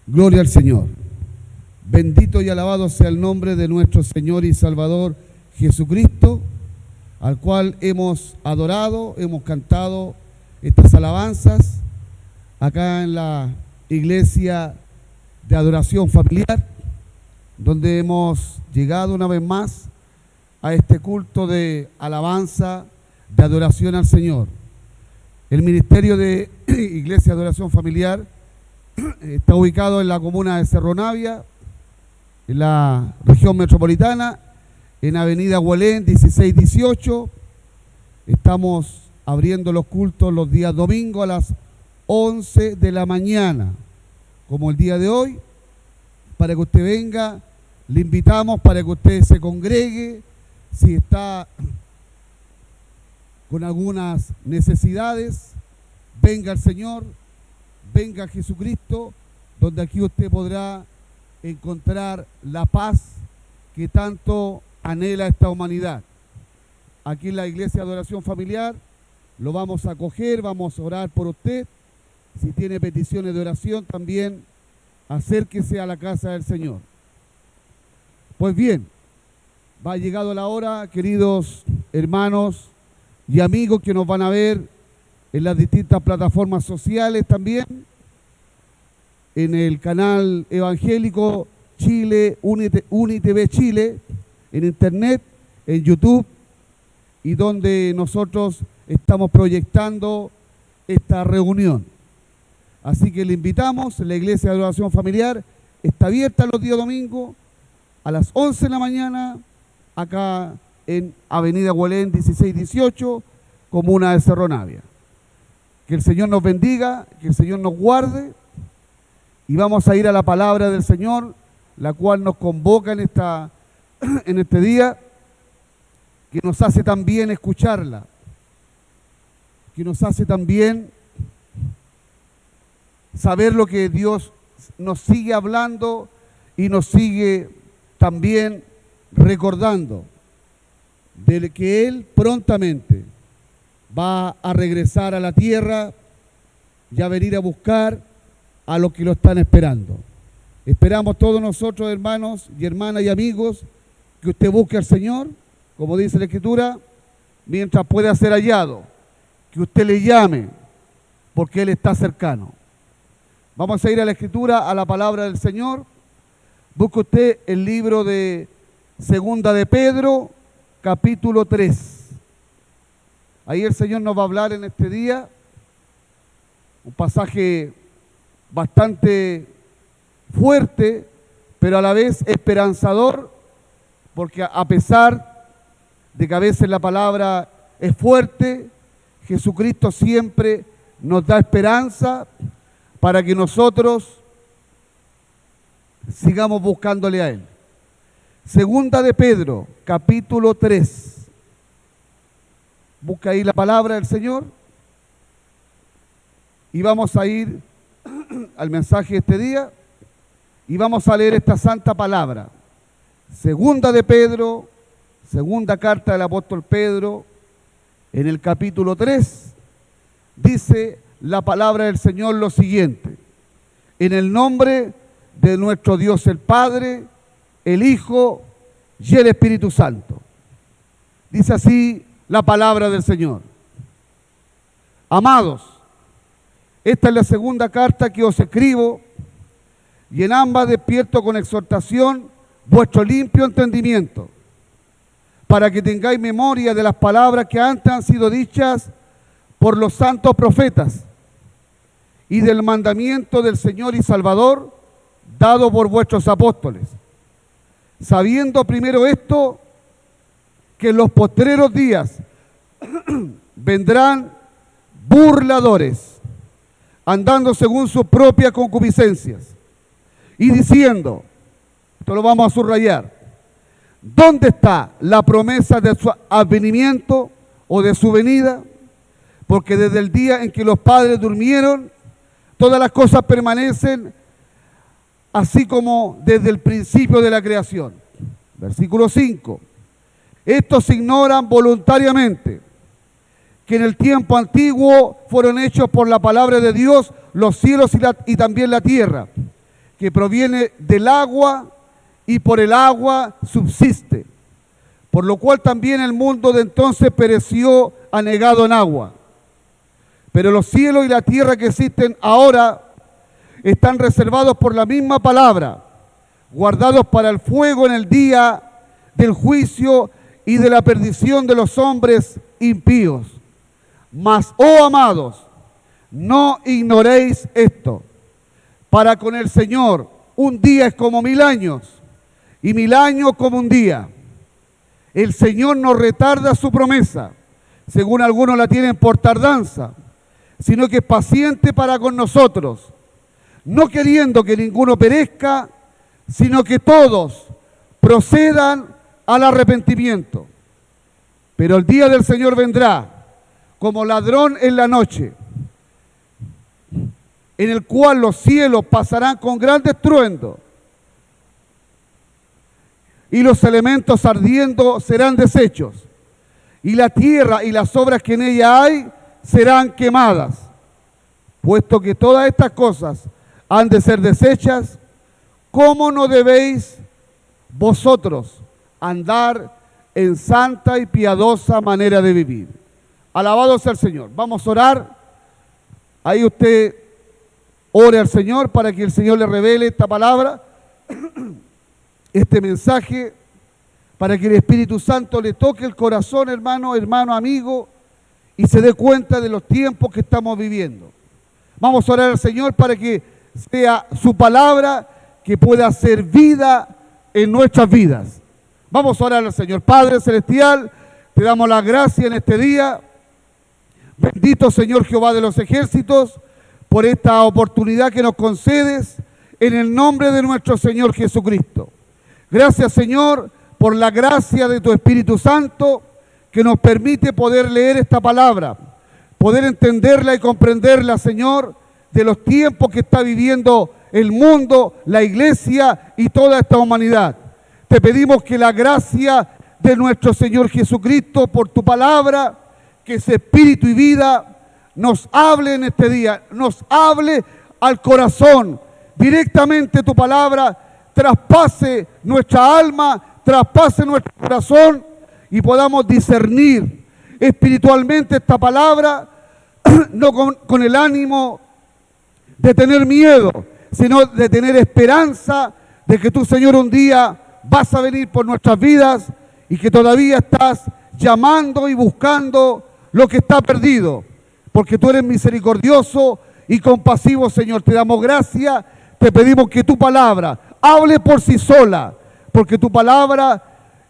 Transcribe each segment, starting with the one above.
Gloria al Señor. Bendito y alabado sea el nombre de nuestro Señor y Salvador Jesucristo, al cual hemos adorado, hemos cantado estas alabanzas acá en la iglesia de adoración familiar, donde hemos llegado una vez más a este culto de alabanza, de adoración al Señor. El ministerio de Iglesia de Adoración Familiar está ubicado en la comuna de Cerro Navia, en la región metropolitana, en Avenida Huelén 1618. Estamos abriendo los cultos los días domingos a las 11 de la mañana, como el día de hoy, para que usted venga. Le invitamos para que usted se congregue, si está con algunas necesidades, venga al Señor, venga a Jesucristo, donde aquí usted podrá encontrar la paz que tanto anhela esta humanidad. Aquí en la Iglesia de Adoración Familiar lo vamos a acoger, vamos a orar por usted. Si tiene peticiones de oración también, acérquese a la casa del Señor. Pues bien, va llegado la hora, queridos hermanos y amigos que nos van a ver en las distintas plataformas sociales también, en el canal evangélico Chile, UniTV Chile, en internet, en YouTube, y donde nosotros estamos proyectando esta reunión. Así que le invitamos, la Iglesia de Adoración Familiar está abierta los días domingos a las 11 de la mañana, acá en Avenida Huelén 1618, comuna de Cerro Navia. Que el Señor nos bendiga, que el Señor nos guarde, y vamos a ir a la palabra del Señor, la cual nos convoca en este día, que nos hace también escucharla, que nos hace también saber lo que Dios nos sigue hablando y nos sigue también recordando de que Él prontamente va a regresar a la tierra y a venir a buscar a los que lo están esperando. Esperamos todos nosotros, hermanos y hermanas y amigos, que usted busque al Señor, como dice la Escritura, mientras pueda ser hallado, que usted le llame, porque Él está cercano. Vamos a ir a la Escritura, a la palabra del Señor. Busque usted el libro de Segunda de Pedro, capítulo 3. Ahí el Señor nos va a hablar en este día, un pasaje bastante fuerte, pero a la vez esperanzador, porque a pesar de que a veces la palabra es fuerte, Jesucristo siempre nos da esperanza para que nosotros sigamos buscándole a Él. Segunda de Pedro, capítulo 3. Busca ahí la palabra del Señor y vamos a ir al mensaje de este día y vamos a leer esta santa palabra. Segunda de Pedro, segunda carta del apóstol Pedro, en el capítulo 3, dice la palabra del Señor lo siguiente: en el nombre de nuestro Dios el Padre, el Hijo y el Espíritu Santo. Dice así la palabra del Señor. Amados, esta es la segunda carta que os escribo, y en ambas despierto con exhortación vuestro limpio entendimiento, para que tengáis memoria de las palabras que antes han sido dichas por los santos profetas, y del mandamiento del Señor y Salvador dado por vuestros apóstoles, sabiendo primero esto, que en los postreros días vendrán burladores, andando según sus propias concupiscencias, y diciendo, esto lo vamos a subrayar, ¿dónde está la promesa de su advenimiento o de su venida? Porque desde el día en que los padres durmieron, todas las cosas permanecen así como desde el principio de la creación. Versículo 5. Estos ignoran voluntariamente que en el tiempo antiguo fueron hechos por la palabra de Dios los cielos y también la tierra, que que proviene del agua y por el agua subsiste, por lo cual también el mundo de entonces pereció anegado en agua. Pero los cielos y la tierra que existen ahora están reservados por la misma palabra, guardados para el fuego en el día del juicio y de la perdición de los hombres impíos. Mas, oh amados, no ignoréis esto: para con el Señor un día es como 1000 años, y 1000 años como un día. El Señor no retarda su promesa, según algunos la tienen por tardanza, sino que es paciente para con nosotros, no queriendo que ninguno perezca, sino que todos procedan al arrepentimiento. Pero el día del Señor vendrá como ladrón en la noche, en el cual los cielos pasarán con gran estruendo, y los elementos ardiendo serán deshechos, y la tierra y las obras que en ella hay serán quemadas. Puesto que todas estas cosas han de ser deshechas, ¿cómo no debéis vosotros andar en santa y piadosa manera de vivir? Alabado sea el Señor. Vamos a orar. Ahí usted ore al Señor para que el Señor le revele esta palabra, este mensaje, para que el Espíritu Santo le toque el corazón, hermano, amigo, y se dé cuenta de los tiempos que estamos viviendo. Vamos a orar al Señor para que sea su palabra que pueda hacer vida en nuestras vidas. Vamos a orar al Señor. Padre Celestial, te damos la gracia en este día. Bendito Señor Jehová de los ejércitos, por esta oportunidad que nos concedes, en el nombre de nuestro Señor Jesucristo. Gracias, Señor, por la gracia de tu Espíritu Santo, que nos permite poder leer esta palabra, poder entenderla y comprenderla, Señor, de los tiempos que está viviendo el mundo, la iglesia y toda esta humanidad. Te pedimos que la gracia de nuestro Señor Jesucristo, por tu palabra, que es espíritu y vida, nos hable en este día, nos hable al corazón. Directamente tu palabra traspase nuestra alma, traspase nuestro corazón y podamos discernir espiritualmente esta palabra, no con el ánimo de tener miedo, sino de tener esperanza de que tú, Señor, un día vas a venir por nuestras vidas y que todavía estás llamando y buscando lo que está perdido, porque tú eres misericordioso y compasivo, Señor. Te damos gracias, te pedimos que tu palabra hable por sí sola, porque tu palabra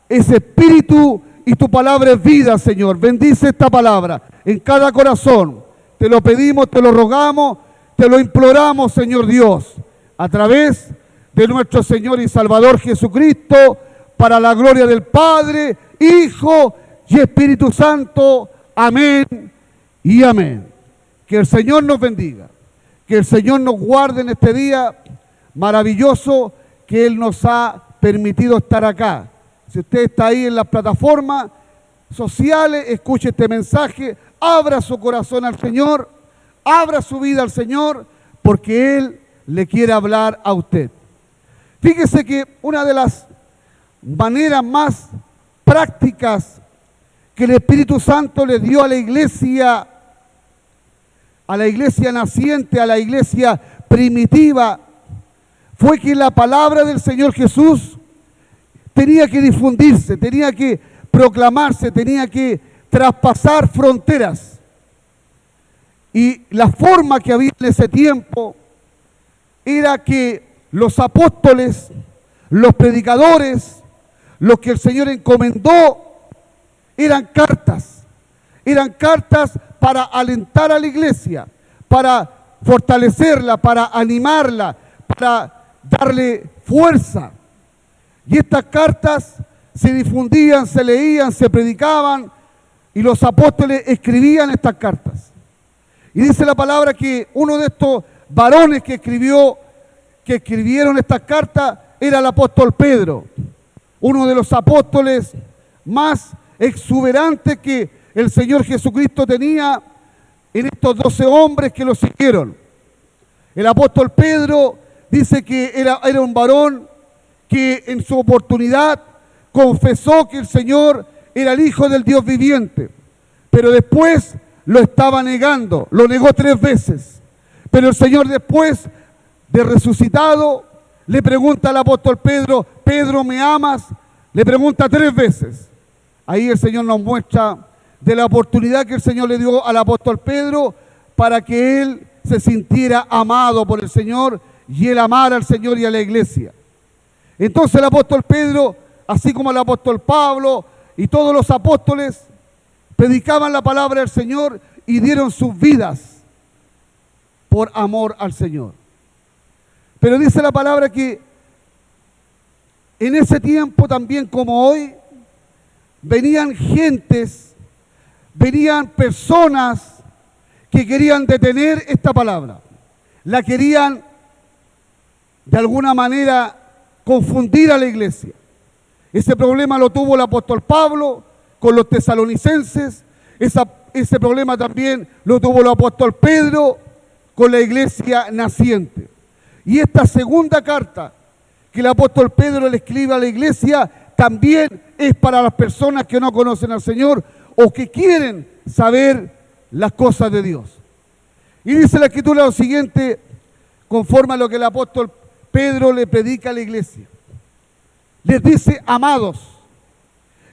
es espíritu y tu palabra es vida, Señor. Bendice esta palabra en cada corazón. Te lo pedimos, te lo rogamos, te lo imploramos, Señor Dios, a través de nuestro Señor y Salvador Jesucristo, para la gloria del Padre, Hijo y Espíritu Santo. Amén y amén. Que el Señor nos bendiga, que el Señor nos guarde en este día maravilloso que Él nos ha permitido estar acá. Si usted está ahí en las plataformas sociales, escuche este mensaje, abra su corazón al Señor, abra su vida al Señor, porque Él le quiere hablar a usted. Fíjese que una de las maneras más prácticas que el Espíritu Santo le dio a la iglesia naciente, a la iglesia primitiva, fue que la palabra del Señor Jesús tenía que difundirse, tenía que proclamarse, tenía que traspasar fronteras. Y la forma que había en ese tiempo era que los apóstoles, los predicadores, los que el Señor encomendó, eran cartas para alentar a la iglesia, para fortalecerla, para animarla, para darle fuerza. Y estas cartas se difundían, se leían, se predicaban, y los apóstoles escribían estas cartas. Y dice la palabra que uno de estos varones que escribieron estas cartas era el apóstol Pedro, uno de los apóstoles más exuberantes que el Señor Jesucristo tenía en estos 12 hombres que lo siguieron. El apóstol Pedro dice que era un varón que en su oportunidad confesó que el Señor era el Hijo del Dios viviente, pero después lo estaba negando, lo negó 3 veces. Pero el Señor, después de resucitado, le pregunta al apóstol Pedro: Pedro, ¿me amas? Le pregunta 3 veces. Ahí el Señor nos muestra de la oportunidad que el Señor le dio al apóstol Pedro para que él se sintiera amado por el Señor y él amara al Señor y a la iglesia. Entonces el apóstol Pedro, así como el apóstol Pablo y todos los apóstoles, predicaban la palabra del Señor y dieron sus vidas por amor al Señor. Pero dice la palabra que en ese tiempo, también como hoy, venían gentes, venían personas que querían detener esta palabra. La querían de alguna manera confundir a la iglesia. Ese problema lo tuvo el apóstol Pablo con los tesalonicenses. Ese problema también lo tuvo el apóstol Pedro con la iglesia naciente. Y esta segunda carta que el apóstol Pedro le escribe a la iglesia también es para las personas que no conocen al Señor o que quieren saber las cosas de Dios. Y dice la Escritura lo siguiente, conforme a lo que el apóstol Pedro le predica a la iglesia. Les dice: amados,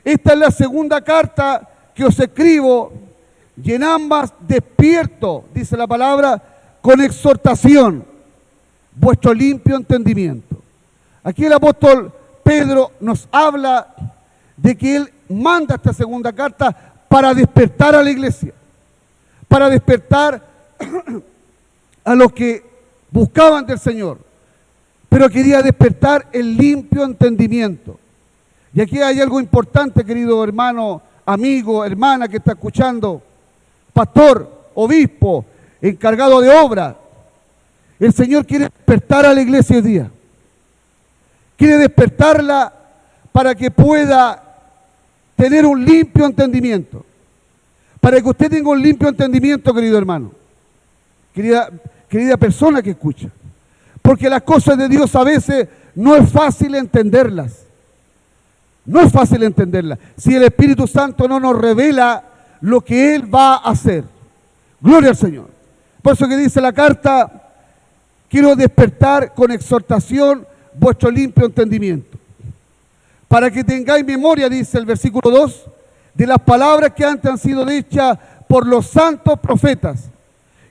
esta es la segunda carta que os escribo, y en ambas despierto, dice la palabra, con exhortación vuestro limpio entendimiento. Aquí el apóstol Pedro nos habla de que él manda esta segunda carta para despertar a la iglesia, para despertar a los que buscaban del Señor, pero quería despertar el limpio entendimiento. Y aquí hay algo importante, querido hermano, amigo, hermana que está escuchando, pastor, obispo, encargado de obra. El Señor quiere despertar a la iglesia hoy día. Quiere despertarla para que pueda tener un limpio entendimiento. Para que usted tenga un limpio entendimiento, querido hermano, querida persona que escucha. Porque las cosas de Dios a veces no es fácil entenderlas. No es fácil entenderlas si el Espíritu Santo no nos revela lo que Él va a hacer. Gloria al Señor. Por eso que dice la carta: quiero despertar con exhortación vuestro limpio entendimiento, para que tengáis memoria, dice el versículo 2, de las palabras que antes han sido dichas por los santos profetas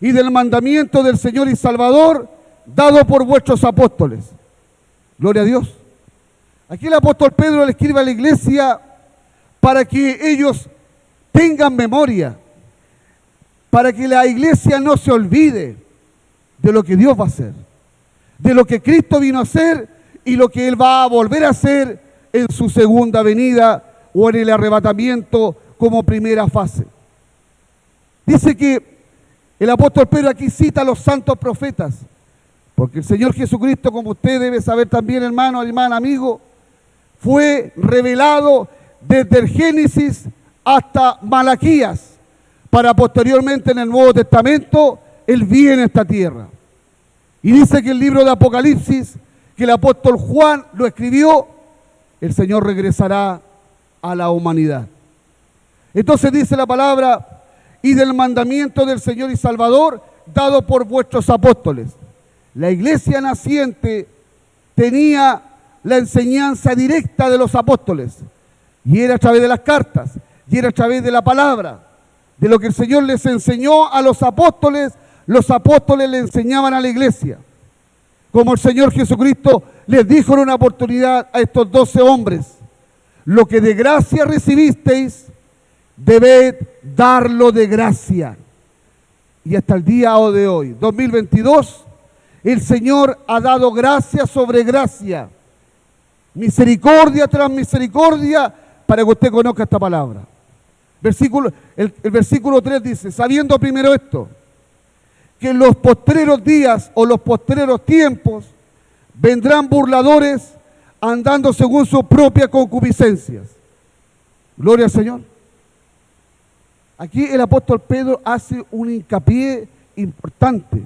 y del mandamiento del Señor y Salvador dado por vuestros apóstoles. Gloria a Dios. Aquí el apóstol Pedro le escribe a la iglesia para que ellos tengan memoria, para que la iglesia no se olvide de lo que Dios va a hacer, de lo que Cristo vino a hacer y lo que Él va a volver a hacer en su segunda venida o en el arrebatamiento como primera fase. Dice que el apóstol Pedro aquí cita a los santos profetas, porque el Señor Jesucristo, como usted debe saber también, hermano, hermana, amigo, fue revelado desde el Génesis hasta Malaquías, para posteriormente en el Nuevo Testamento Él viene a esta tierra. Y dice que el libro de Apocalipsis, que el apóstol Juan lo escribió, el Señor regresará a la humanidad. Entonces dice la palabra: y del mandamiento del Señor y Salvador dado por vuestros apóstoles. La iglesia naciente tenía la enseñanza directa de los apóstoles, y era a través de las cartas, y era a través de la palabra, de lo que el Señor les enseñó a los apóstoles le enseñaban a la iglesia. Como el Señor Jesucristo les dijo en una oportunidad a estos 12 hombres: lo que de gracia recibisteis, debed darlo de gracia. Y hasta el día de hoy, 2022, el Señor ha dado gracia sobre gracia, misericordia tras misericordia, para que usted conozca esta palabra. El versículo 3 dice: sabiendo primero esto, que en los postreros días o los postreros tiempos vendrán burladores andando según sus propias concupiscencias. Gloria al Señor. Aquí el apóstol Pedro hace un hincapié importante.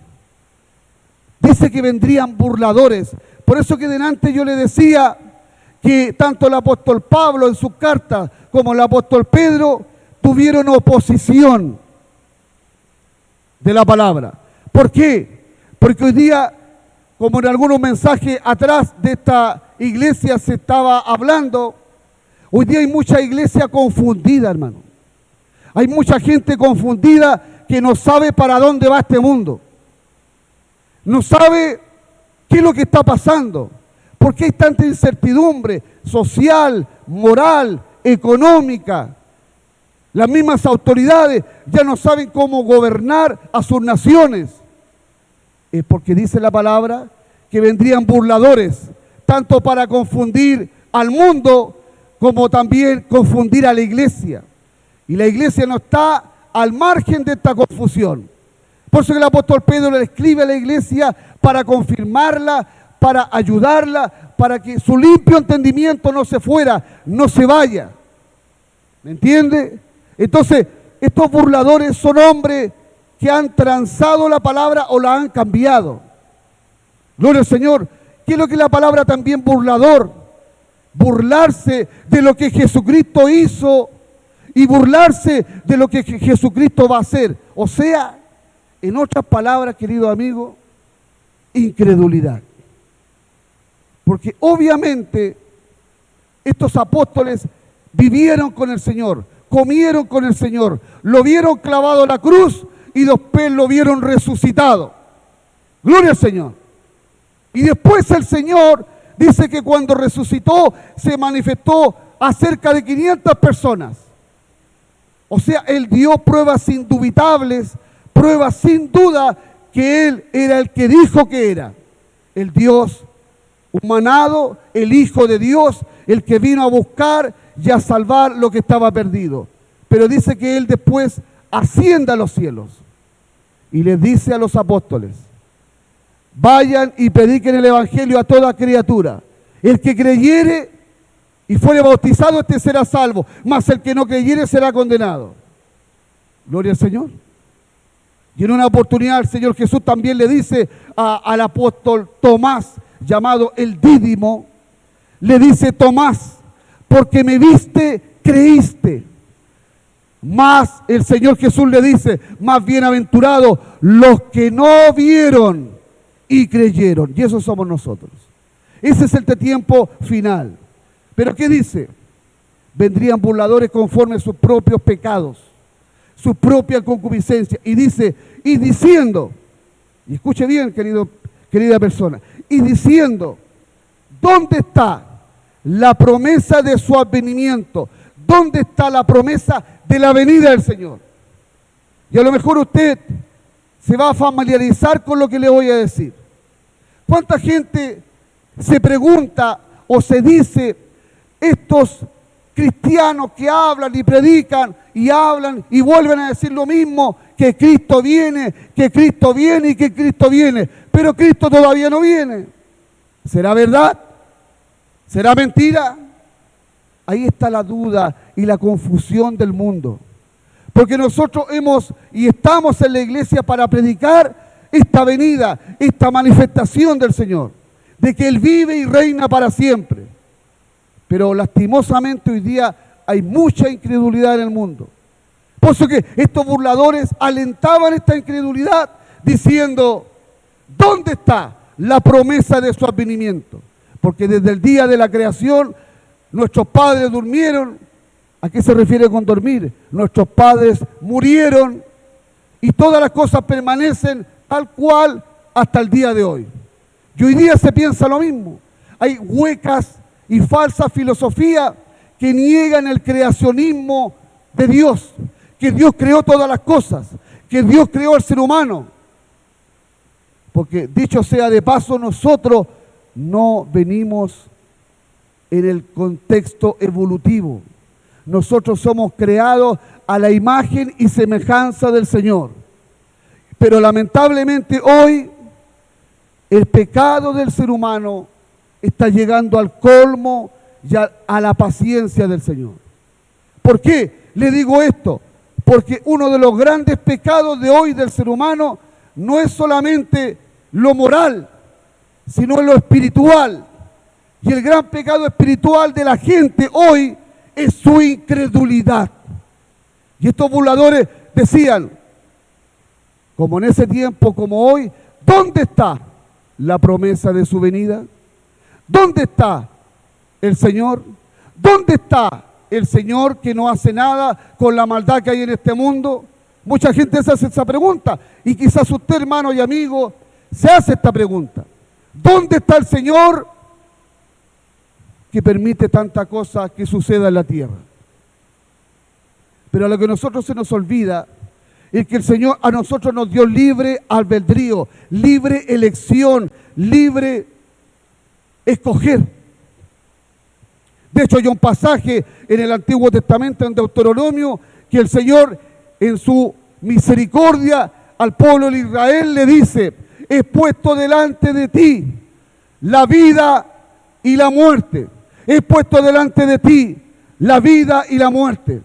Dice dice que vendrían burladores. Por eso que delante yo le decía que tanto el apóstol Pablo en sus cartas como el apóstol Pedro tuvieron oposición de la palabra. ¿Por qué? Porque hoy día, como en algunos mensajes atrás de esta iglesia se estaba hablando, hoy día hay mucha iglesia confundida, hermano. Hay mucha gente confundida que no sabe para dónde va este mundo. No sabe qué es lo que está pasando. ¿Por qué hay tanta incertidumbre social, moral, económica? Las mismas autoridades ya no saben cómo gobernar a sus naciones. Es porque dice la palabra que vendrían burladores, tanto para confundir al mundo como también confundir a la iglesia. Y la iglesia no está al margen de esta confusión. Por eso que el apóstol Pedro le escribe a la iglesia para confirmarla, para ayudarla, para que su limpio entendimiento no se fuera, no se vaya. ¿Me entiende? Entonces, estos burladores son hombres que han transado la palabra o la han cambiado. Gloria al Señor. ¿Qué es lo que es la palabra también burlador? Burlarse de lo que Jesucristo hizo y burlarse de lo que Jesucristo va a hacer. O sea, en otras palabras, querido amigo, incredulidad. Porque obviamente estos apóstoles vivieron con el Señor, comieron con el Señor, lo vieron clavado en la cruz y después lo vieron resucitado. Gloria al Señor. Y después el Señor dice que cuando resucitó se manifestó a cerca de 500 personas. O sea, Él dio pruebas indubitables, pruebas sin duda que Él era el que dijo que era. El Dios humanado, el Hijo de Dios, el que vino a buscar y a salvar lo que estaba perdido. Pero dice que Él después asciende a los cielos y les dice a los apóstoles: vayan y prediquen el Evangelio a toda criatura. El que creyere y fuere bautizado, este será salvo, mas el que no creyere será condenado. Gloria al Señor. Y en una oportunidad el Señor Jesús también le dice al apóstol Tomás, llamado el Dídimo, le dice: Tomás, porque me viste, creíste. Más el Señor Jesús le dice: más bienaventurados los que no vieron y creyeron. Y esos somos nosotros. Ese es el tiempo final. Pero ¿qué dice? Vendrían burladores conforme a sus propios pecados, su propia concupiscencia. Y dice, y diciendo, y escuche bien, querida persona, y diciendo: ¿dónde está la promesa de su advenimiento? ¿Dónde está la promesa de la venida del Señor? Y a lo mejor usted se va a familiarizar con lo que le voy a decir. ¿Cuánta gente se pregunta o se dice: estos cristianos que hablan y predican y hablan y vuelven a decir lo mismo, que Cristo viene, que Cristo viene y que Cristo viene, pero Cristo todavía no viene? ¿Será verdad? ¿Será mentira? Ahí está la duda y la confusión del mundo. Porque nosotros hemos y estamos en la iglesia para predicar esta venida, esta manifestación del Señor, de que Él vive y reina para siempre. Pero lastimosamente hoy día hay mucha incredulidad en el mundo. Por eso que estos burladores alentaban esta incredulidad diciendo: ¿dónde está la promesa de su advenimiento? Porque desde el día de la creación nuestros padres durmieron. ¿A qué se refiere con dormir? Nuestros padres murieron y todas las cosas permanecen tal cual hasta el día de hoy. Y hoy día se piensa lo mismo. Hay huecas y falsas filosofías que niegan el creacionismo de Dios, que Dios creó todas las cosas, que Dios creó al ser humano. Porque dicho sea de paso, nosotros no venimos en el contexto evolutivo. Nosotros somos creados a la imagen y semejanza del Señor. Pero lamentablemente hoy el pecado del ser humano está llegando al colmo y a la paciencia del Señor. ¿Por qué le digo esto? Porque uno de los grandes pecados de hoy del ser humano no es solamente lo moral, sino en lo espiritual. Y el gran pecado espiritual de la gente hoy es su incredulidad. Y estos burladores decían, como en ese tiempo, como hoy, ¿dónde está la promesa de su venida? ¿Dónde está el Señor? ¿Dónde está el Señor que no hace nada con la maldad que hay en este mundo? Mucha gente se hace esa pregunta, y quizás usted, hermano y amigo, se hace esta pregunta. ¿Dónde está el Señor que permite tanta cosa que suceda en la tierra? Pero a lo que a nosotros se nos olvida es que el Señor a nosotros nos dio libre albedrío, libre elección, libre escoger. De hecho, hay un pasaje en el Antiguo Testamento, en Deuteronomio, que el Señor, en su misericordia al pueblo de Israel, le dice: he puesto delante de ti la vida y la muerte. He puesto delante de ti la vida y la muerte.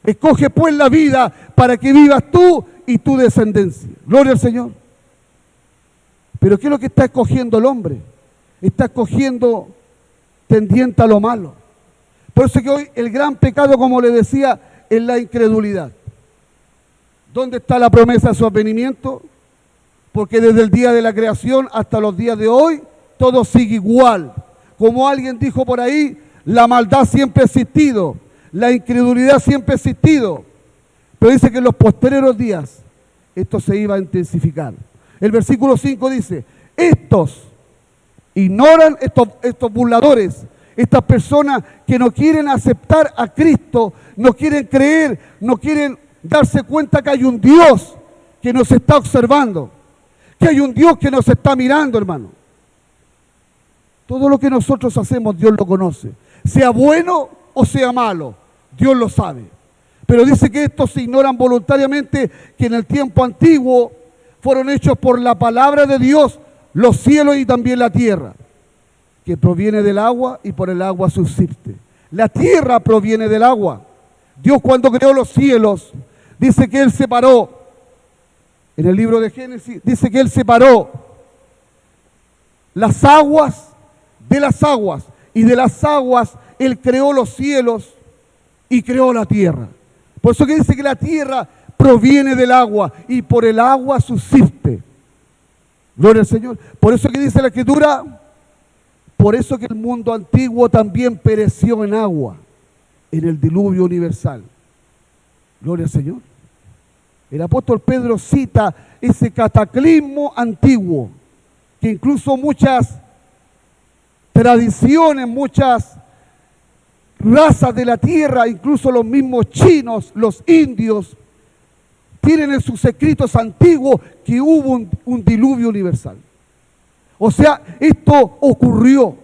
Escoge pues la vida para que vivas tú y tu descendencia. Gloria al Señor. Pero ¿qué es lo que está escogiendo el hombre? Está escogiendo tendiente a lo malo. Por eso que hoy el gran pecado, como le decía, es la incredulidad. ¿Dónde está la promesa de su advenimiento? Porque desde el día de la creación hasta los días de hoy, todo sigue igual. Como alguien dijo por ahí, la maldad siempre ha existido, la incredulidad siempre ha existido. Pero dice que en los posteriores días esto se iba a intensificar. El versículo 5 dice: estos ignoran, estos burladores, estas personas que no quieren aceptar a Cristo, no quieren creer, no quieren darse cuenta que hay un Dios que nos está observando, que hay un Dios que nos está mirando, hermano. Todo lo que nosotros hacemos, Dios lo conoce. Sea bueno o sea malo, Dios lo sabe. Pero dice que estos se ignoran voluntariamente que en el tiempo antiguo fueron hechos por la palabra de Dios los cielos y también la tierra, que proviene del agua y por el agua subsiste. La tierra proviene del agua. Dios, cuando creó los cielos, dice que Él separó, en el libro de Génesis, dice que Él separó las aguas de las aguas, y de las aguas Él creó los cielos y creó la tierra. Por eso que dice que la tierra proviene del agua y por el agua subsiste. Gloria al Señor. Por eso que dice la Escritura, por eso que el mundo antiguo también pereció en agua, en el diluvio universal. Gloria al Señor. El apóstol Pedro cita ese cataclismo antiguo, que incluso muchas tradiciones, muchas razas de la tierra, incluso los mismos chinos, los indios, tienen en sus escritos antiguos que hubo un diluvio universal. O sea, esto ocurrió.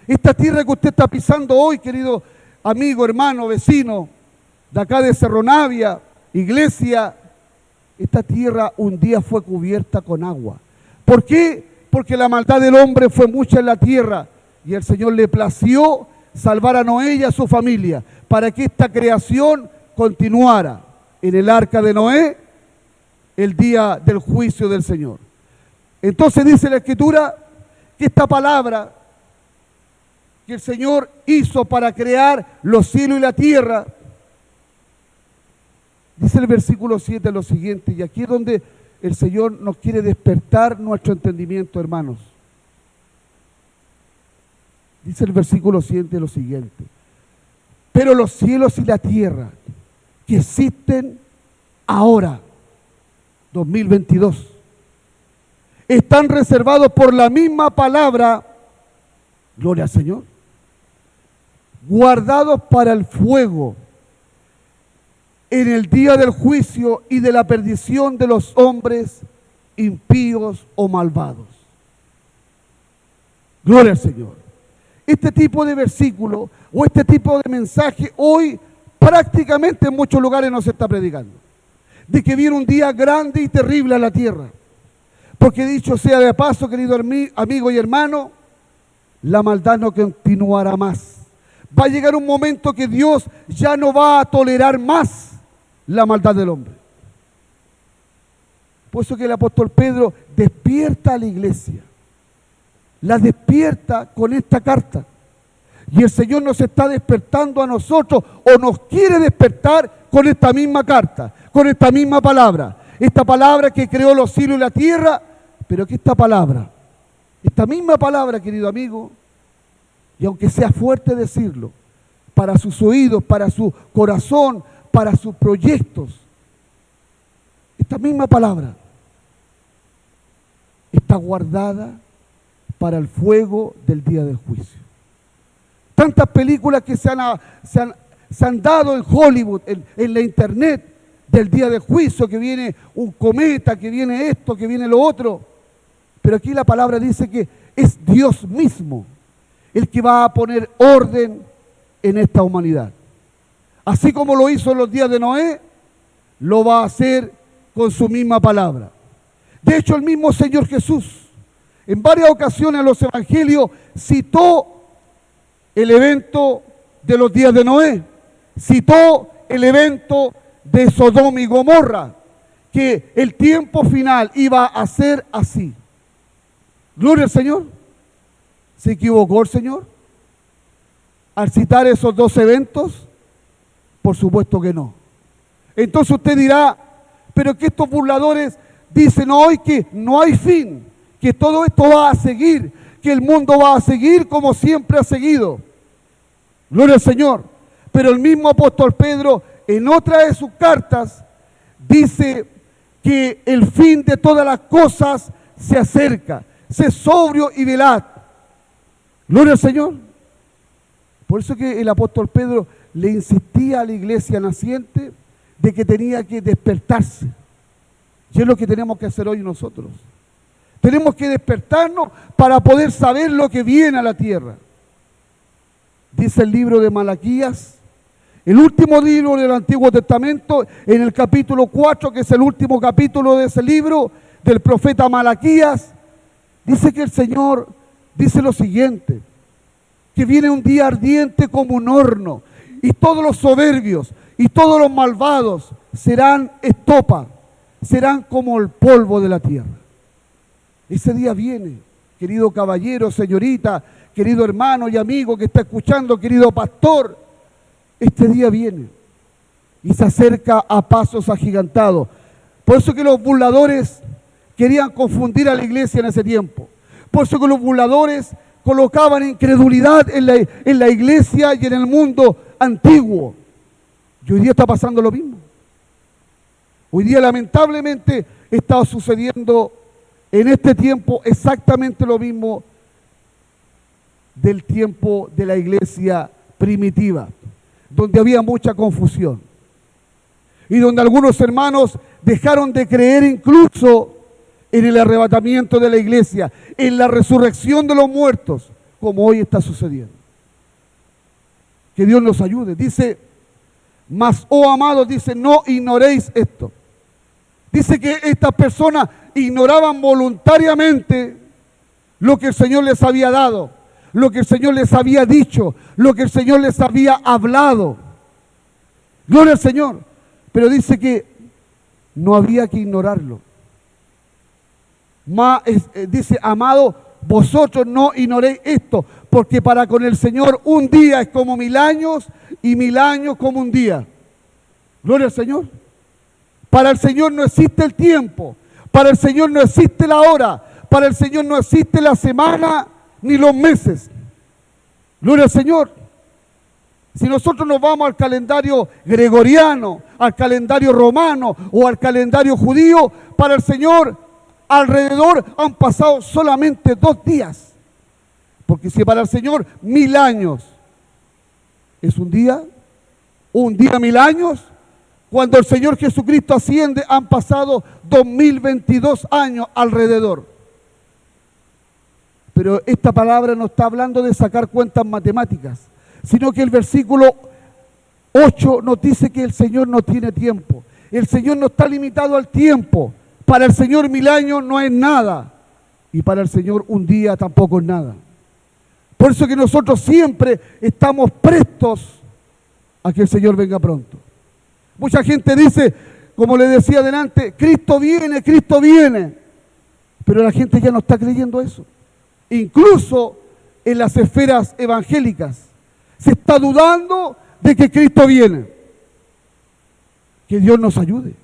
Esta tierra que usted está pisando hoy, querido amigo, hermano, vecino, de acá de Cerro Navia, iglesia, esta tierra un día fue cubierta con agua. ¿Por qué? Porque la maldad del hombre fue mucha en la tierra y el Señor le plació salvar a Noé y a su familia para que esta creación continuara en el arca de Noé el día del juicio del Señor. Entonces dice la Escritura que esta palabra que el Señor hizo para crear los cielos y la tierra, dice el versículo 7 lo siguiente, y aquí es donde el Señor nos quiere despertar nuestro entendimiento, hermanos. Dice el versículo 7 lo siguiente: pero los cielos y la tierra que existen ahora, 2022, están reservados por la misma palabra, gloria al Señor, guardados para el fuego en el día del juicio y de la perdición de los hombres impíos o malvados. Gloria al Señor. Este tipo de versículo o este tipo de mensaje hoy prácticamente en muchos lugares no se está predicando. De que viene un día grande y terrible a la tierra. Porque dicho sea de paso, querido amigo y hermano, la maldad no continuará más. Va a llegar un momento que Dios ya no va a tolerar más la maldad del hombre. Por eso que el apóstol Pedro despierta a la iglesia la despierta con esta carta. Y el Señor nos está despertando a nosotros, o nos quiere despertar con esta misma carta, con esta misma palabra. Esta palabra que creó los cielos y la tierra, pero que esta misma palabra, querido amigo, y aunque sea fuerte decirlo, para sus oídos, para su corazón, para sus proyectos, esta misma palabra está guardada para el fuego del día del juicio. Tantas películas que se han dado en Hollywood, en la internet, del día del juicio, que viene un cometa, que viene esto, que viene lo otro. Pero aquí la palabra dice que es Dios mismo el que va a poner orden en esta humanidad. Así como lo hizo en los días de Noé, lo va a hacer con su misma palabra. De hecho, el mismo Señor Jesús, en varias ocasiones en los evangelios, citó el evento de los días de Noé, citó el evento de Sodoma y Gomorra, que el tiempo final iba a ser así. Gloria al Señor. ¿Se equivocó el Señor al citar esos dos eventos? Por supuesto que no. Entonces usted dirá, pero que estos burladores dicen hoy que no hay fin, que todo esto va a seguir, que el mundo va a seguir como siempre ha seguido. Gloria al Señor. Pero el mismo apóstol Pedro, en otra de sus cartas, dice que el fin de todas las cosas se acerca. Sé sobrio y velad. Gloria al Señor. Por eso que el apóstol Pedro le insistía a la iglesia naciente de que tenía que despertarse. Y es lo que tenemos que hacer hoy nosotros. Tenemos que despertarnos para poder saber lo que viene a la tierra. Dice el libro de Malaquías, el último libro del Antiguo Testamento, en el capítulo 4, que es el último capítulo de ese libro, del profeta Malaquías, dice que el Señor dice lo siguiente, que viene un día ardiente como un horno, y todos los soberbios y todos los malvados serán estopa, serán como el polvo de la tierra. Ese día viene, querido caballero, señorita, querido hermano y amigo que está escuchando, querido pastor, este día viene y se acerca a pasos agigantados. Por eso que los burladores querían confundir a la iglesia en ese tiempo. Por eso que los burladores colocaban incredulidad en la iglesia y en el mundo antiguo. Y hoy día está pasando lo mismo. Hoy día lamentablemente está sucediendo en este tiempo exactamente lo mismo del tiempo de la iglesia primitiva, donde había mucha confusión y donde algunos hermanos dejaron de creer incluso en el arrebatamiento de la iglesia, en la resurrección de los muertos, como hoy está sucediendo. Que Dios nos ayude. Dice, mas, oh amados, dice, no ignoréis esto. Dice que estas personas ignoraban voluntariamente lo que el Señor les había dado, lo que el Señor les había dicho, lo que el Señor les había hablado. Gloria al Señor. Pero dice que no había que ignorarlo. Dice, amado, vosotros no ignoréis esto, porque para con el Señor un día es como 1000 años y 1000 años como un día. Gloria al Señor. Para el Señor no existe el tiempo, para el Señor no existe la hora, para el Señor no existe la semana ni los meses. Gloria al Señor. Si nosotros nos vamos al calendario gregoriano, al calendario romano o al calendario judío, para el Señor alrededor han pasado solamente 2 días. Porque si para el Señor 1000 años es un día 1000 años, cuando el Señor Jesucristo asciende han pasado 2022 años alrededor. Pero esta palabra no está hablando de sacar cuentas matemáticas, sino que el versículo 8 nos dice que el Señor no tiene tiempo. El Señor no está limitado al tiempo. Para el Señor 1000 años no es nada. Y para el Señor un día tampoco es nada. Por eso que nosotros siempre estamos prestos a que el Señor venga pronto. Mucha gente dice, como le decía adelante, Cristo viene, Cristo viene. Pero la gente ya no está creyendo eso. incluso en las esferas evangélicas. Se está dudando de que Cristo viene. Que Dios nos ayude.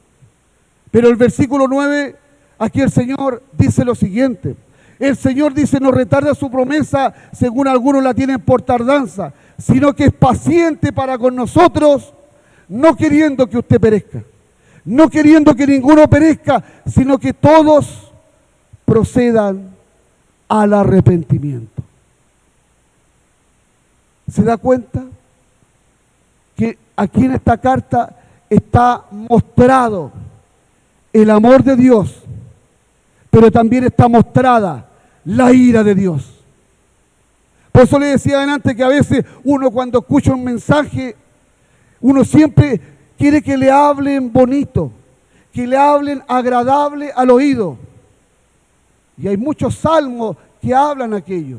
Pero el versículo 9, aquí el Señor dice lo siguiente. El Señor dice, no retarda su promesa, según algunos la tienen por tardanza, sino que es paciente para con nosotros, no queriendo que usted perezca, no queriendo que ninguno perezca, sino que todos procedan al arrepentimiento. ¿Se da cuenta? Que aquí en esta carta está mostrado el amor de Dios, pero también está mostrada la ira de Dios. Por eso le decía antes que a veces uno cuando escucha un mensaje, uno siempre quiere que le hablen bonito, que le hablen agradable al oído. Y hay muchos salmos que hablan aquello.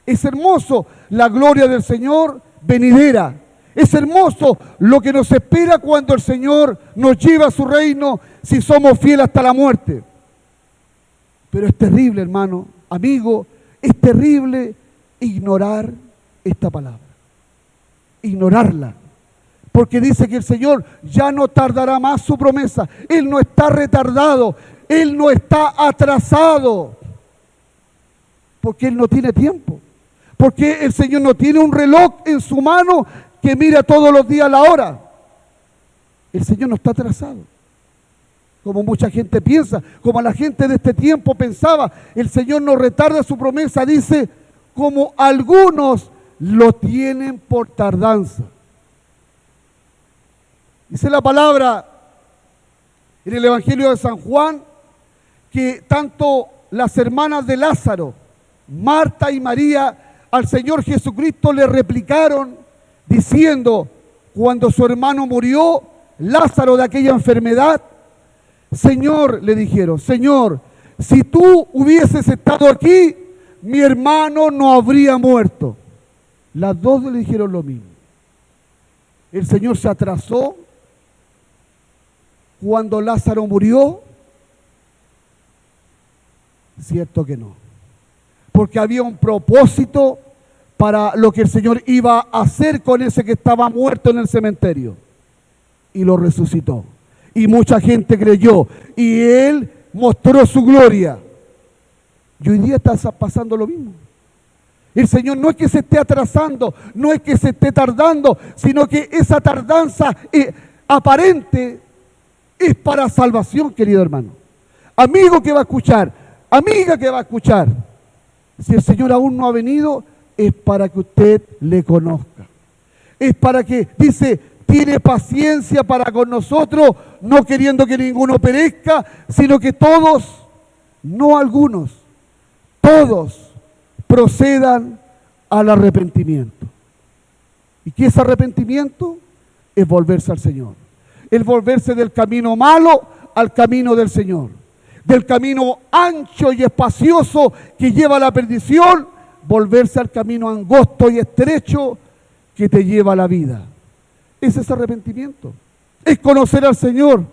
Es hermoso la gloria del Señor venidera. Es hermoso lo que nos espera cuando el Señor nos lleva a su reino si somos fieles hasta la muerte. Pero es terrible, hermano, amigo, es terrible ignorar esta palabra. Ignorarla. Porque dice que el Señor ya no tardará más su promesa. Él no está retardado. Él no está atrasado. Porque Él no tiene tiempo. Porque el Señor no tiene un reloj en su mano que mira todos los días la hora. El Señor no está atrasado. Como mucha gente piensa, como la gente de este tiempo pensaba, el Señor no retarda su promesa, dice, como algunos lo tienen por tardanza. Dice la palabra en el Evangelio de San Juan que tanto las hermanas de Lázaro, Marta y María, al Señor Jesucristo le replicaron diciendo, cuando su hermano murió, Lázaro de aquella enfermedad, Señor, le dijeron, Señor, si tú hubieses estado aquí, mi hermano no habría muerto. Las dos le dijeron lo mismo. El Señor se atrasó cuando Lázaro murió. Cierto que no. Porque había un propósito para lo que el Señor iba a hacer con ese que estaba muerto en el cementerio. Y lo resucitó. Y mucha gente creyó. Y Él mostró su gloria. Y hoy día está pasando lo mismo. El Señor no es que se esté atrasando, no es que se esté tardando, sino que esa tardanza aparente es para salvación, querido hermano. Amigo que va a escuchar, amiga que va a escuchar. Si el Señor aún no ha venido, es para que usted le conozca. Es para que, dice, tiene paciencia para con nosotros, no queriendo que ninguno perezca, sino que todos, no algunos, todos procedan al arrepentimiento. ¿Y qué es arrepentimiento? Es volverse al Señor. El volverse del camino malo al camino del Señor. Del camino ancho y espacioso que lleva a la perdición, volverse al camino angosto y estrecho que te lleva a la vida. Ese es arrepentimiento. Es conocer al Señor.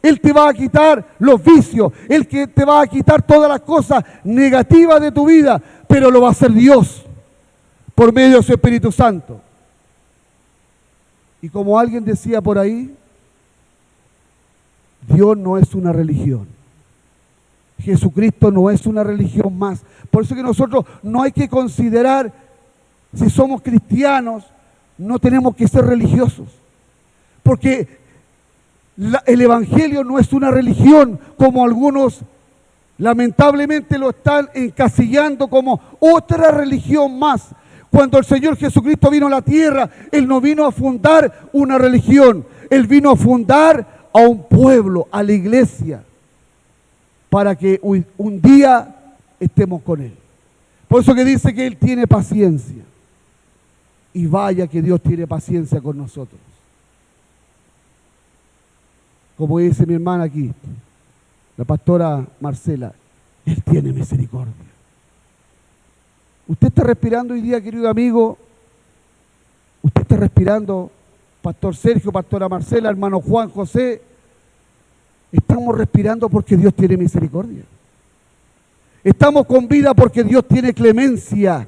Él te va a quitar los vicios. Él que te va a quitar todas las cosas negativas de tu vida. Pero lo va a hacer Dios por medio de su Espíritu Santo. Y como alguien decía por ahí, Dios no es una religión. Jesucristo no es una religión más. Por eso que nosotros no hay que considerar, si somos cristianos, no tenemos que ser religiosos. Porque el Evangelio no es una religión como algunos lamentablemente lo están encasillando como otra religión más. Cuando el Señor Jesucristo vino a la tierra, Él no vino a fundar una religión. Él vino a fundar a un pueblo, a la iglesia, para que un día estemos con Él. Por eso que dice que Él tiene paciencia. Y vaya que Dios tiene paciencia con nosotros. Como dice mi hermana aquí, la pastora Marcela, Él tiene misericordia. Usted está respirando hoy día, querido amigo. Usted está respirando, pastor Sergio, pastora Marcela, hermano Juan, José. Estamos respirando porque Dios tiene misericordia. Estamos con vida porque Dios tiene clemencia.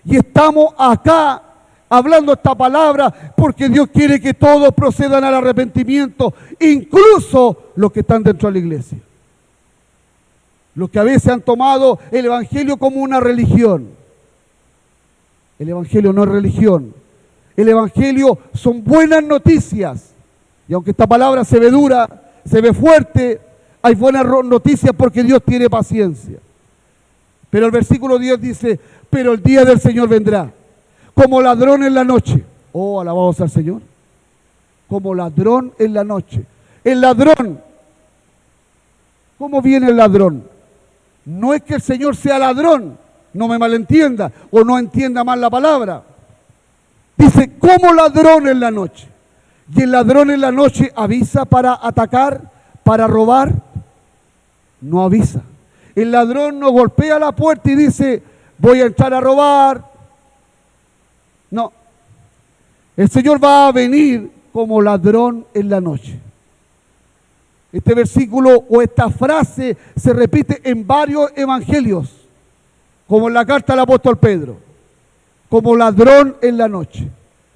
Y estamos acá hablando esta palabra porque Dios quiere que todos procedan al arrepentimiento, incluso los que están dentro de la iglesia. Los que a veces han tomado el evangelio como una religión. El evangelio no es religión. El evangelio son buenas noticias. Y aunque esta palabra se ve dura, se ve fuerte, hay buenas noticias porque Dios tiene paciencia. Pero el versículo 10 dice, pero el día del Señor vendrá, como ladrón en la noche. Oh, alabados al Señor. Como ladrón en la noche. El ladrón. ¿Cómo viene el ladrón? No es que el Señor sea ladrón, no me malentienda o no entienda mal la palabra. Dice, como ladrón en la noche. Y el ladrón en la noche avisa para atacar, para robar. No avisa. El ladrón no golpea la puerta y dice, voy a entrar a robar. No. El Señor va a venir como ladrón en la noche. Este versículo o esta frase se repite en varios evangelios, como en la carta del apóstol Pedro, como ladrón en la noche.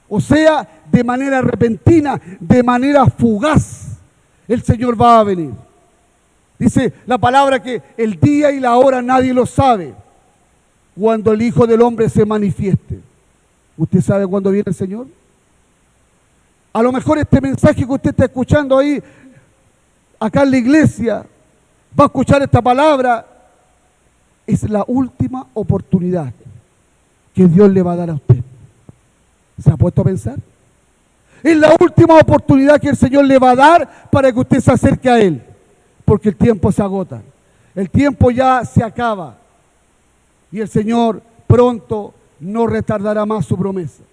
O sea, de manera repentina, de manera fugaz, el Señor va a venir. Dice la palabra que el día y la hora nadie lo sabe, cuando el Hijo del Hombre se manifieste. ¿Usted sabe cuándo viene el Señor? A lo mejor este mensaje que usted está escuchando ahí, acá en la iglesia, va a escuchar esta palabra. Es la última oportunidad que Dios le va a dar a usted. ¿Se ha puesto a pensar? Es la última oportunidad que el Señor le va a dar para que usted se acerque a Él. Porque el tiempo se agota. El tiempo ya se acaba. Y el Señor pronto no retardará más su promesa.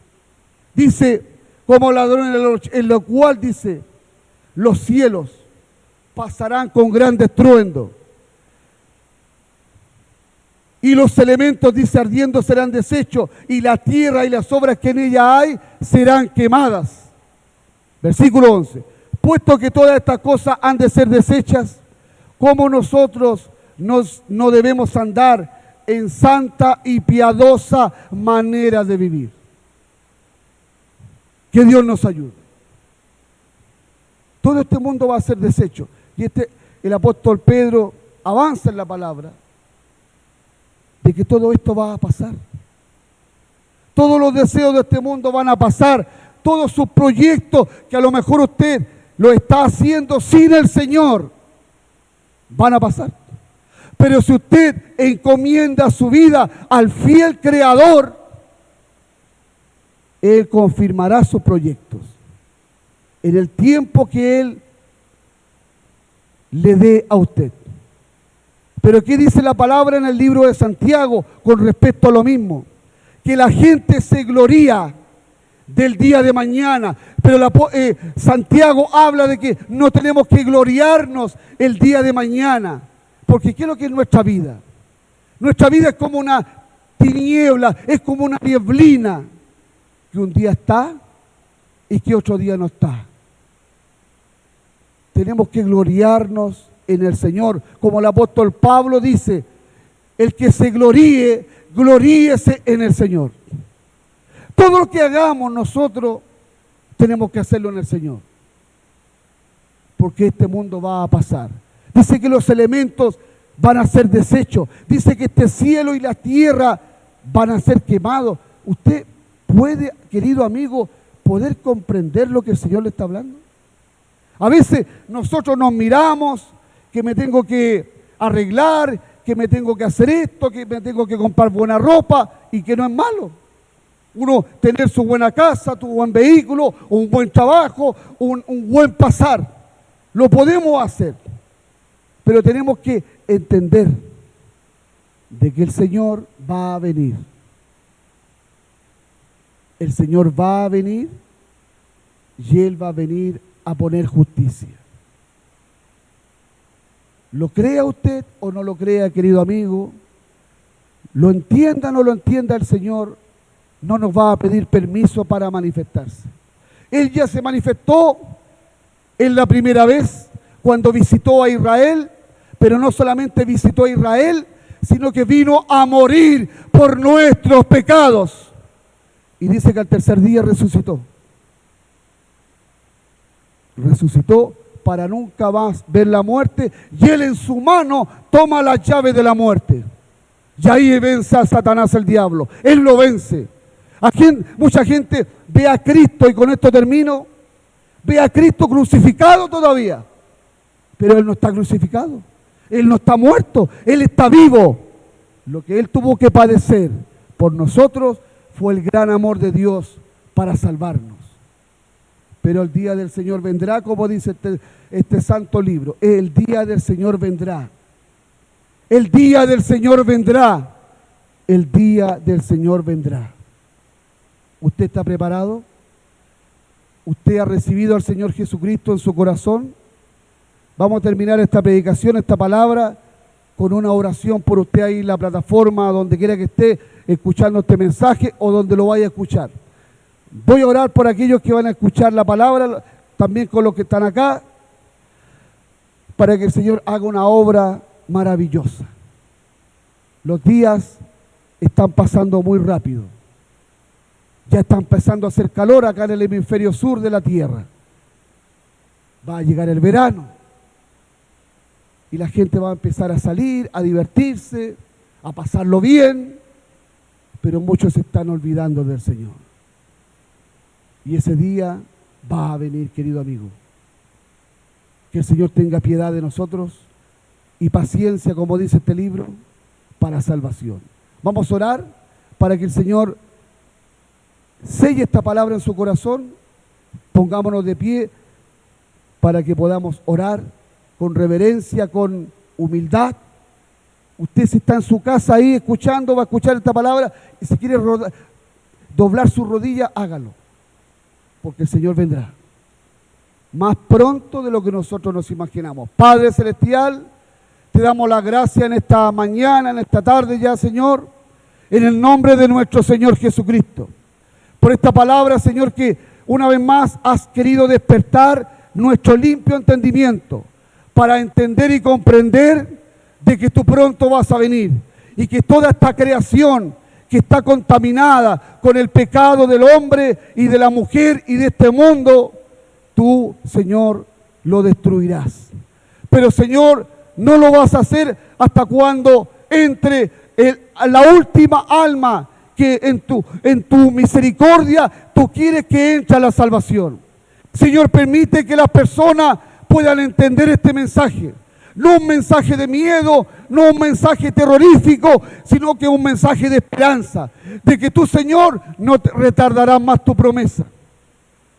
Dice, como ladrón en la noche, en lo cual dice, los cielos pasarán con gran estruendo. Y los elementos, dice, ardiendo serán deshechos, y la tierra y las obras que en ella hay serán quemadas. Versículo 11. Puesto que todas estas cosas han de ser deshechas, ¿cómo nosotros no debemos andar en santa y piadosa manera de vivir? Que Dios nos ayude. Todo este mundo va a ser deshecho. Y el apóstol Pedro avanza en la palabra de que todo esto va a pasar. Todos los deseos de este mundo van a pasar. Todos sus proyectos que a lo mejor usted lo está haciendo sin el Señor van a pasar. Pero si usted encomienda su vida al fiel Creador, Él confirmará sus proyectos en el tiempo que Él le dé a usted. Pero ¿qué dice la palabra en el libro de Santiago con respecto a lo mismo? Que la gente se gloría del día de mañana, pero Santiago habla de que no tenemos que gloriarnos el día de mañana, porque ¿qué es lo que es nuestra vida? Nuestra vida es como una tiniebla, es como una nieblina, que un día está y que otro día no está. Tenemos que gloriarnos en el Señor, como el apóstol Pablo dice, el que se gloríe, gloríese en el Señor. Todo lo que hagamos nosotros tenemos que hacerlo en el Señor, porque este mundo va a pasar. Dice que los elementos van a ser deshechos, dice que este cielo y la tierra van a ser quemados. Usted puede, querido amigo, poder comprender lo que el Señor le está hablando. A veces nosotros nos miramos, que me tengo que arreglar, que me tengo que hacer esto, que me tengo que comprar buena ropa, y que no es malo. Uno tener su buena casa, tu buen vehículo, un buen trabajo, un buen pasar. Lo podemos hacer, pero tenemos que entender de que el Señor va a venir. El Señor va a venir y Él va a venir a poner justicia. ¿Lo crea usted o no lo crea, querido amigo? Lo entienda o no lo entienda, el Señor no nos va a pedir permiso para manifestarse. Él ya se manifestó en la primera vez cuando visitó a Israel, pero no solamente visitó a Israel, sino que vino a morir por nuestros pecados. Y dice que al tercer día resucitó. Resucitó para nunca más ver la muerte, y Él en su mano toma la llave de la muerte. Y ahí vence a Satanás, el diablo. Él lo vence. Mucha gente ve a Cristo, y con esto termino, ve a Cristo crucificado todavía. Pero Él no está crucificado. Él no está muerto. Él está vivo. Lo que Él tuvo que padecer por nosotros fue el gran amor de Dios para salvarnos. Pero el día del Señor vendrá, como dice este santo libro. El día del Señor vendrá. El día del Señor vendrá. El día del Señor vendrá. ¿Usted está preparado? ¿Usted ha recibido al Señor Jesucristo en su corazón? Vamos a terminar esta predicación, esta palabra, con una oración por usted ahí en la plataforma, donde quiera que esté escuchando este mensaje o donde lo vaya a escuchar. Voy a orar por aquellos que van a escuchar la palabra, también con los que están acá, para que el Señor haga una obra maravillosa. Los días están pasando muy rápido. Ya está empezando a hacer calor acá en el hemisferio sur de la tierra. Va a llegar el verano. Y la gente va a empezar a salir, a divertirse, a pasarlo bien. Pero muchos se están olvidando del Señor. Y ese día va a venir, querido amigo. Que el Señor tenga piedad de nosotros y paciencia, como dice este libro, para salvación. Vamos a orar para que el Señor selle esta palabra en su corazón. Pongámonos de pie para que podamos orar con reverencia, con humildad. Usted, si está en su casa ahí escuchando, va a escuchar esta palabra, y si quiere doblar su rodilla, hágalo, porque el Señor vendrá más pronto de lo que nosotros nos imaginamos. Padre Celestial, te damos la gracia en esta mañana, en esta tarde ya, Señor, en el nombre de nuestro Señor Jesucristo, por esta palabra, Señor, que una vez más has querido despertar nuestro limpio entendimiento para entender y comprender de que tú pronto vas a venir y que toda esta creación que está contaminada con el pecado del hombre y de la mujer y de este mundo, tú, Señor, lo destruirás. Pero, Señor, no lo vas a hacer hasta cuando entre la última alma que en tu misericordia tú quieres que entre a la salvación. Señor, permite que las personas puedan entender este mensaje. No un mensaje de miedo, no un mensaje terrorífico, sino que un mensaje de esperanza, de que tú, Señor, no te retardarás más tu promesa.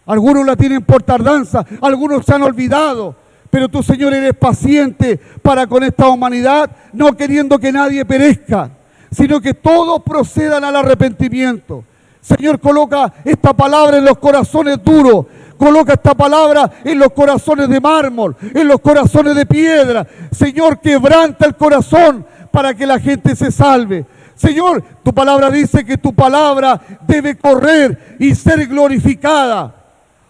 Algunos la tienen por tardanza, algunos se han olvidado, pero tú, Señor, eres paciente para con esta humanidad, no queriendo que nadie perezca, sino que todos procedan al arrepentimiento. Señor, coloca esta palabra en los corazones duros. Coloca esta palabra en los corazones de mármol, en los corazones de piedra. Señor, quebranta el corazón para que la gente se salve. Señor, tu palabra dice que tu palabra debe correr y ser glorificada.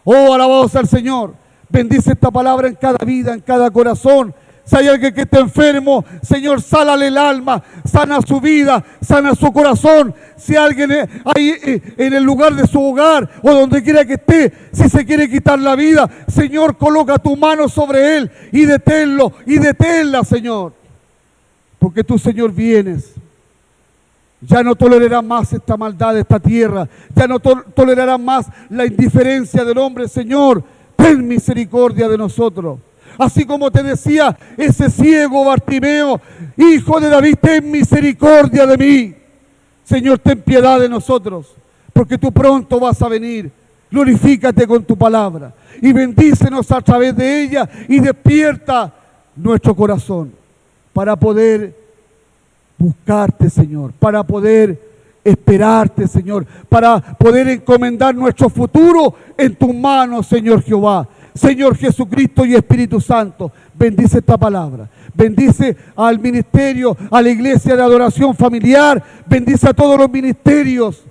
Oh, alabado sea el Señor. Bendice esta palabra en cada vida, en cada corazón. Si hay alguien que esté enfermo, Señor, sánale el alma, sana su vida, sana su corazón. Si alguien ahí en el lugar de su hogar o donde quiera que esté, si se quiere quitar la vida, Señor, coloca tu mano sobre él y deténlo y deténla, Señor. Porque tú, Señor, vienes. Ya no tolerarás más esta maldad de esta tierra. Ya no tolerarás más la indiferencia del hombre, Señor. Ten misericordia de nosotros. Así como te decía ese ciego Bartimeo, hijo de David, ten misericordia de mí. Señor, ten piedad de nosotros, porque tú pronto vas a venir. Glorifícate con tu palabra y bendícenos a través de ella y despierta nuestro corazón para poder buscarte, Señor, para poder esperarte, Señor, para poder encomendar nuestro futuro en tus manos, Señor Jehová. Señor Jesucristo y Espíritu Santo, bendice esta palabra. Bendice al ministerio, a la iglesia de adoración familiar. Bendice a todos los ministerios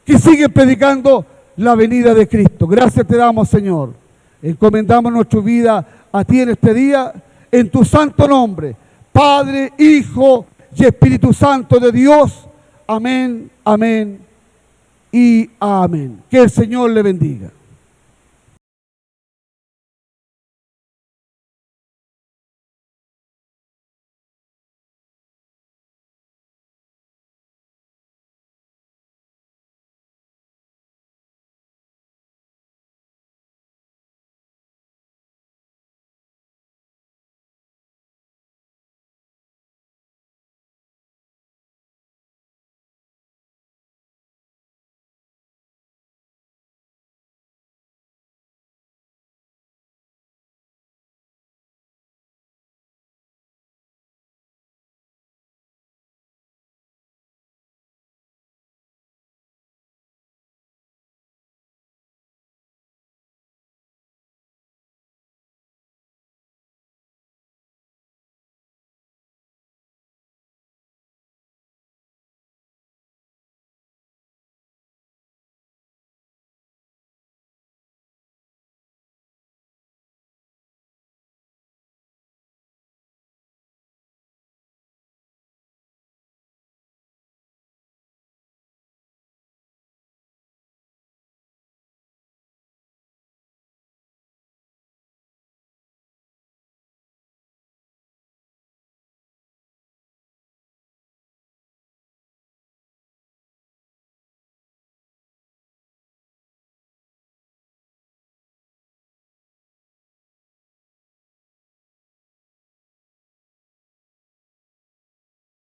que siguen predicando la venida de Cristo. Gracias te damos, Señor. Encomendamos nuestra vida a ti en este día, en tu santo nombre. Padre, Hijo y Espíritu Santo de Dios. Amén, amén y amén. Que el Señor le bendiga.